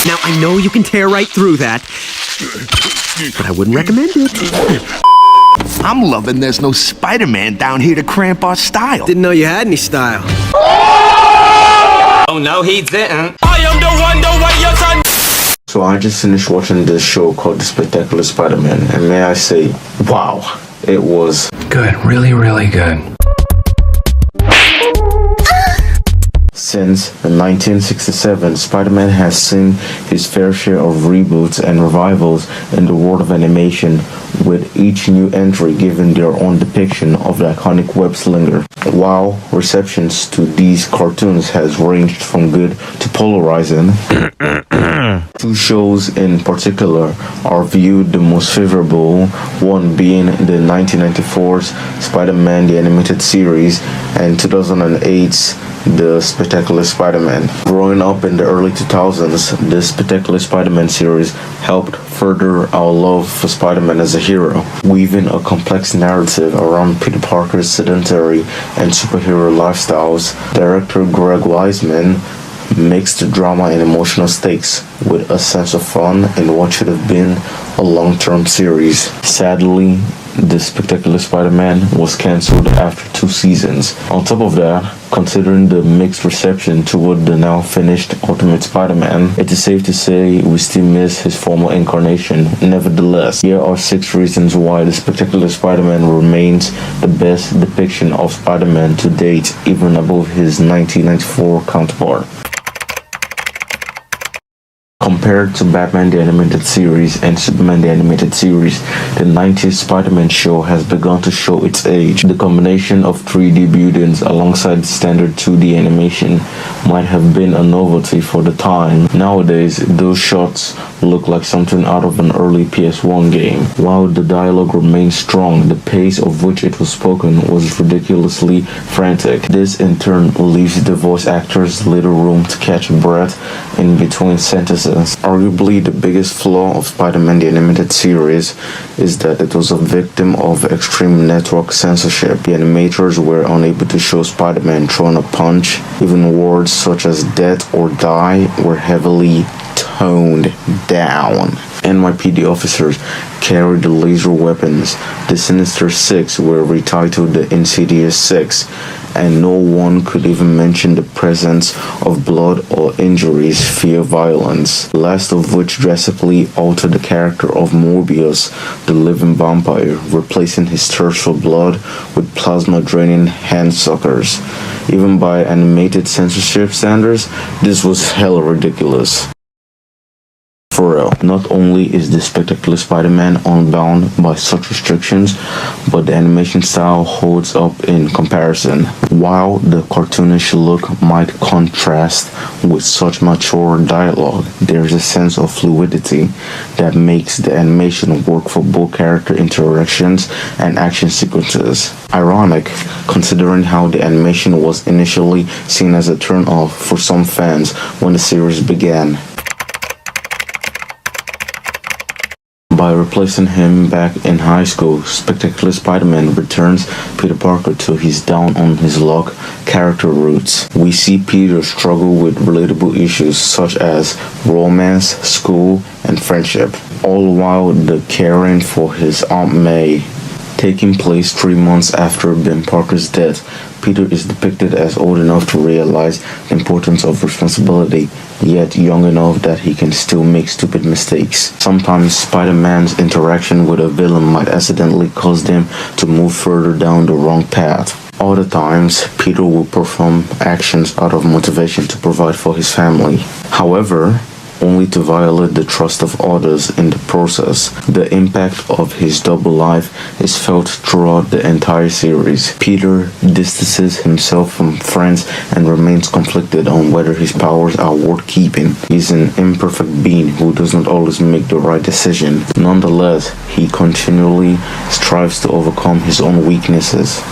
Now, I know you can tear right through that, but I wouldn't recommend it. I'm loving there's no Spider-Man down here to cramp our style. Didn't know you had any style. Oh no, he didn't. I am the one, the way your son. So I just finished watching this show called The Spectacular Spider-Man, and may I say, wow, it was good, really, really good. Since 1967, Spider-Man has seen his fair share of reboots and revivals in the world of animation, with each new entry giving their own depiction of the iconic web slinger. While receptions to these cartoons has ranged from good to polarizing, two shows in particular are viewed the most favorable, one being the 1994's Spider-Man the Animated Series and 2008's The Spectacular Spider-Man. Growing up in the early 2000s, the Spectacular Spider-Man series helped further our love for Spider-Man as a hero, weaving a complex narrative around Peter Parker's sedentary and superhero lifestyles. Director Greg Weisman mixed drama and emotional stakes with a sense of fun in what should have been a long-term series. Sadly, The Spectacular Spider-Man was cancelled after 2 seasons. On top of that, considering the mixed reception toward the now finished Ultimate Spider-Man, it is safe to say we still miss his former incarnation. Nevertheless, here are 6 reasons why The Spectacular Spider-Man remains the best depiction of Spider-Man to date, even above his 1994 counterpart. Compared to Batman the Animated Series and Superman the Animated Series, the 90s Spider-Man show has begun to show its age. The combination of 3D buildings alongside standard 2D animation might have been a novelty for the time. Nowadays, those shots look like something out of an early PS1 game. While the dialogue remains strong, the pace of which it was spoken was ridiculously frantic. This in turn leaves the voice actors little room to catch a breath in between sentences. Arguably, the biggest flaw of Spider-Man the Animated Series is that it was a victim of extreme network censorship. The animators were unable to show Spider-Man throwing a punch. Even words such as death or die were heavily toned down. NYPD officers carried the laser weapons. The Sinister Six were retitled the Insidious Six, and no one could even mention the presence of blood or injuries via violence, last of which drastically altered the character of Morbius, the living vampire, replacing his thirst for blood with plasma-draining hand suckers. Even by animated censorship standards, this was hella ridiculous. For real, not only is the Spectacular Spider-Man unbound by such restrictions, but the animation style holds up in comparison. While the cartoonish look might contrast with such mature dialogue, there is a sense of fluidity that makes the animation work for both character interactions and action sequences. Ironic, considering how the animation was initially seen as a turn-off for some fans when the series began. By replacing him back in high school, Spectacular Spider-Man returns Peter Parker to his down-on-his-luck character roots. We see Peter struggle with relatable issues such as romance, school, and friendship, all while the caring for his Aunt May. Taking place 3 months after Ben Parker's death, Peter is depicted as old enough to realize the importance of responsibility, yet young enough that he can still make stupid mistakes. Sometimes Spider-Man's interaction with a villain might accidentally cause them to move further down the wrong path. Other times, Peter will perform actions out of motivation to provide for his family. However, only to violate the trust of others in the process. The impact of his double life is felt throughout the entire series. Peter distances himself from friends and remains conflicted on whether his powers are worth keeping. He's an imperfect being who does not always make the right decision. Nonetheless, he continually strives to overcome his own weaknesses.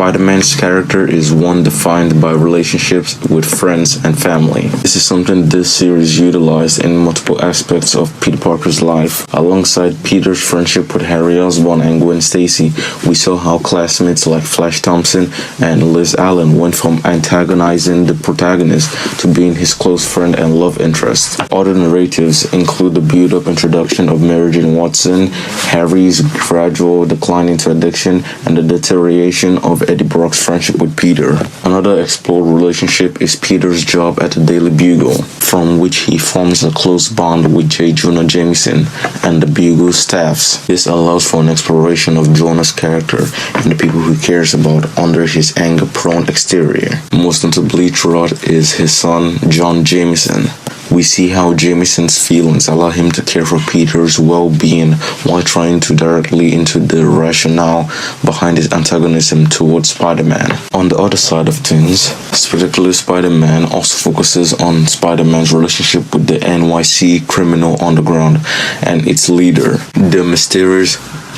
Spider-Man's character is one defined by relationships with friends and family. This is something this series utilized in multiple aspects of Peter Parker's life. Alongside Peter's friendship with Harry Osborn and Gwen Stacy, we saw how classmates like Flash Thompson and Liz Allen went from antagonizing the protagonist to being his close friend and love interest. Other narratives include the build-up introduction of Mary Jane Watson, Harry's gradual decline into addiction, and the deterioration of Eddie Brock's friendship with Peter. Another explored relationship is Peter's job at the Daily Bugle, from which he forms a close bond with J. Jonah Jameson and the Bugle staffs. This allows for an exploration of Jonah's character and the people he cares about under his anger-prone exterior. Most notably throughout is his son, John Jameson. We see how Jameson's feelings allow him to care for Peter's well-being while trying to directly into the rationale behind his antagonism towards Spider-Man. On the other side of things, Spectacular Spider-Man also focuses on Spider-Man's relationship with the NYC criminal underground and its leader, the mysterious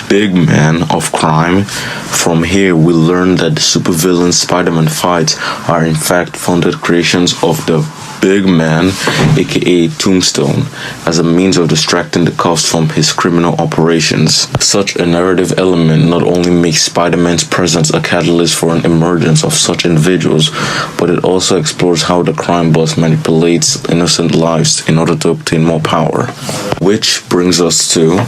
Big Man of crime. From here, we learn that the supervillain Spider-Man fights are in fact funded creations of the Big Man, aka Tombstone, as a means of distracting the cops from his criminal operations. Such a narrative element not only makes Spider-Man's presence a catalyst for an emergence of such individuals, but it also explores how the crime boss manipulates innocent lives in order to obtain more power. Which brings us to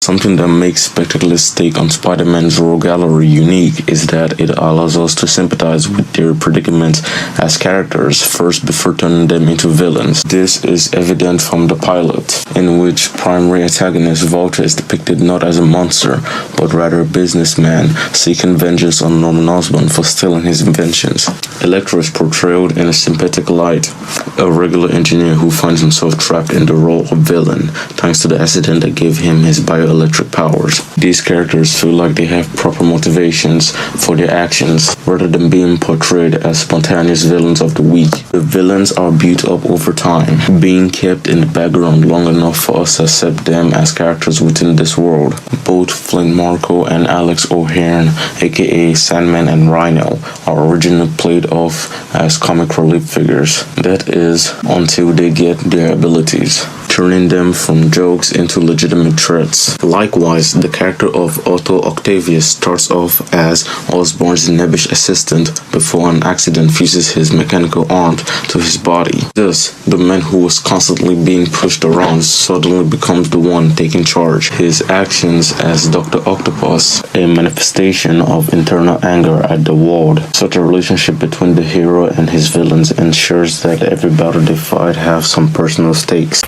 something that makes Spectacular's take on Spider-Man's role gallery unique is that it allows us to sympathize with their predicaments as characters first before turning them into villains. This is evident from the pilot, in which primary antagonist Vulture is depicted not as a monster, but rather a businessman seeking vengeance on Norman Osborn for stealing his inventions. Electro is portrayed in a sympathetic light, a regular engineer who finds himself trapped in the role of villain thanks to the accident that gave him his bioelectric powers. These characters feel like they have proper motivations for their actions rather than being portrayed as spontaneous villains of the week. The villains are built up over time, being kept in the background long enough for us to accept them as characters within this world. Both Flint Marko and Alex O'Hearn, aka Sandman and Rhino, are originally played off as comic relief figures. That is, until they get their abilities, turning them from jokes into legitimate threats. Likewise, the character of Otto Octavius starts off as Osborn's nebbish assistant before an accident fuses his mechanical arm to his body. Thus, the man who was constantly being pushed around suddenly becomes the one taking charge. His actions as Dr. Octopus, a manifestation of internal anger at the world. Such a relationship between the hero and his villains ensures that every battle they fight have some personal stakes.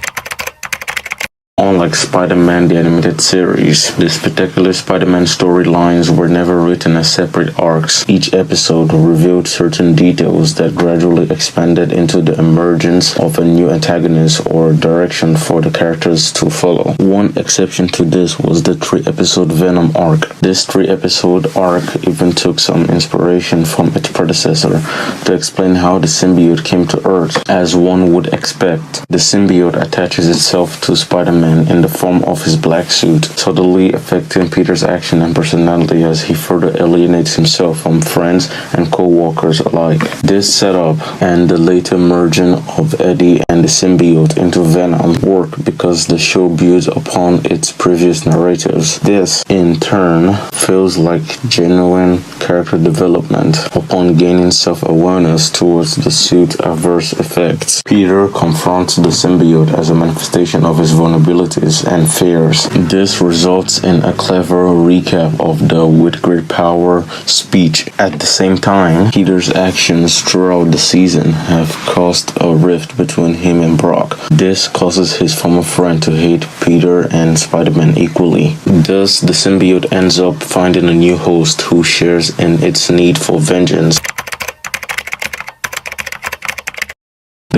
Unlike Spider-Man the Animated Series, the Spectacular Spider-Man storylines were never written as separate arcs. Each episode revealed certain details that gradually expanded into the emergence of a new antagonist or direction for the characters to follow. One exception to this was the 3-episode Venom arc. This 3-episode arc even took some inspiration from its predecessor to explain how the symbiote came to Earth. As one would expect, the symbiote attaches itself to Spider-Man in the form of his black suit, subtly affecting Peter's action and personality as he further alienates himself from friends and co-workers alike. This setup and the later merging of Eddie and the symbiote into Venom work because the show builds upon its previous narratives. This, in turn, feels like genuine character development upon gaining self-awareness towards the suit-averse effects. Peter confronts the symbiote as a manifestation of his vulnerability and fears. This results in a clever recap of the "with great power" speech. At the same time, Peter's actions throughout the season have caused a rift between him and Brock. This causes his former friend to hate Peter and Spider-Man equally. Thus, the symbiote ends up finding a new host who shares in its need for vengeance.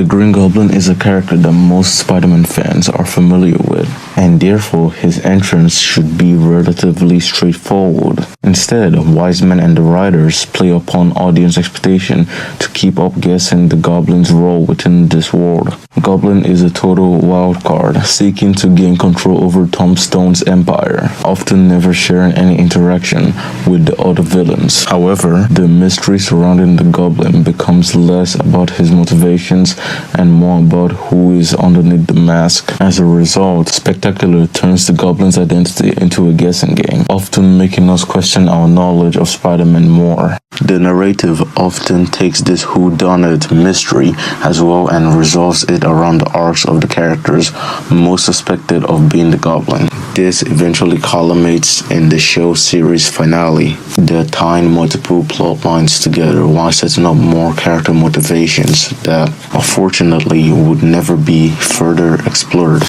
The Green Goblin is a character that most Spider-Man fans are familiar with, and therefore his entrance should be relatively straightforward. Instead, Wiseman and the writers play upon audience expectation to keep up guessing the Goblin's role within this world. Goblin is a total wild card, seeking to gain control over Tom Stone's empire, often never sharing any interaction with the other villains. However, the mystery surrounding the Goblin becomes less about his motivations and more about who is underneath the mask. As a result, Spectacular turns the Goblin's identity into a guessing game, often making us question our knowledge of Spider-Man more. The narrative often takes this whodunit mystery as well and resolves it around the arcs of the characters most suspected of being the Goblin. This eventually culminates in the show series finale, that tying multiple plot lines together while setting up more character motivations that unfortunately would never be further explored.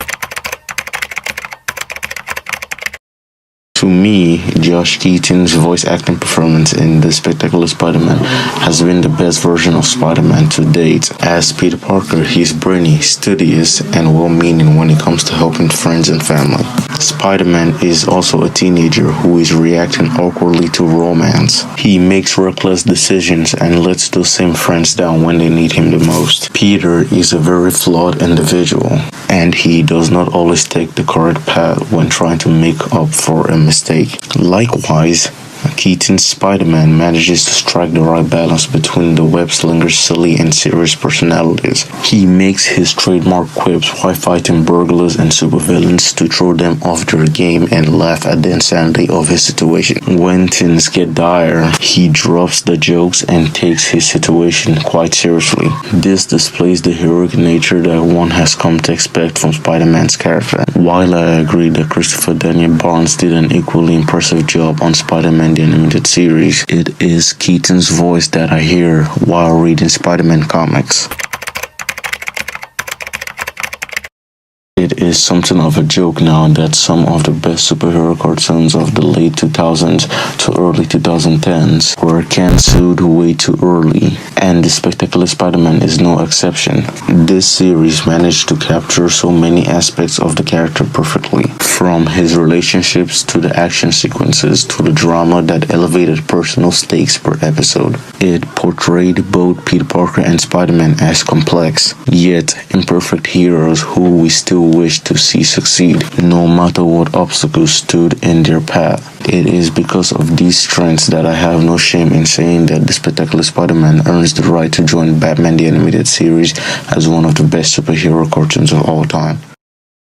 To me, Josh Keaton's voice acting performance in The Spectacular Spider-Man has been the best version of Spider-Man to date. As Peter Parker, he's brainy, studious, and well-meaning when it comes to helping friends and family. Spider-Man is also a teenager who is reacting awkwardly to romance. He makes reckless decisions and lets those same friends down when they need him the most. Peter is a very flawed individual, and he does not always take the correct path when trying to make up for a mistake. Likewise, Keaton's Spider-Man manages to strike the right balance between the web-slinger's silly and serious personalities. He makes his trademark quips while fighting burglars and supervillains to throw them off their game and laugh at the insanity of his situation. When things get dire, he drops the jokes and takes his situation quite seriously. This displays the heroic nature that one has come to expect from Spider-Man's character. While I agree that Christopher Daniel Barnes did an equally impressive job on Spider-Man the Animated Series, it is Keaton's voice that I hear while reading Spider-Man comics. It is something of a joke now that some of the best superhero cartoons of the late 2000s to early 2010s were cancelled way too early, and The Spectacular Spider-Man is no exception. This series managed to capture so many aspects of the character perfectly, from his relationships to the action sequences to the drama that elevated personal stakes per episode. It portrayed both Peter Parker and Spider-Man as complex, yet imperfect heroes who we still wish to see succeed, no matter what obstacles stood in their path. It is because of these strengths that I have no shame in saying that The Spectacular Spider-Man earns the right to join Batman the Animated Series as one of the best superhero cartoons of all time.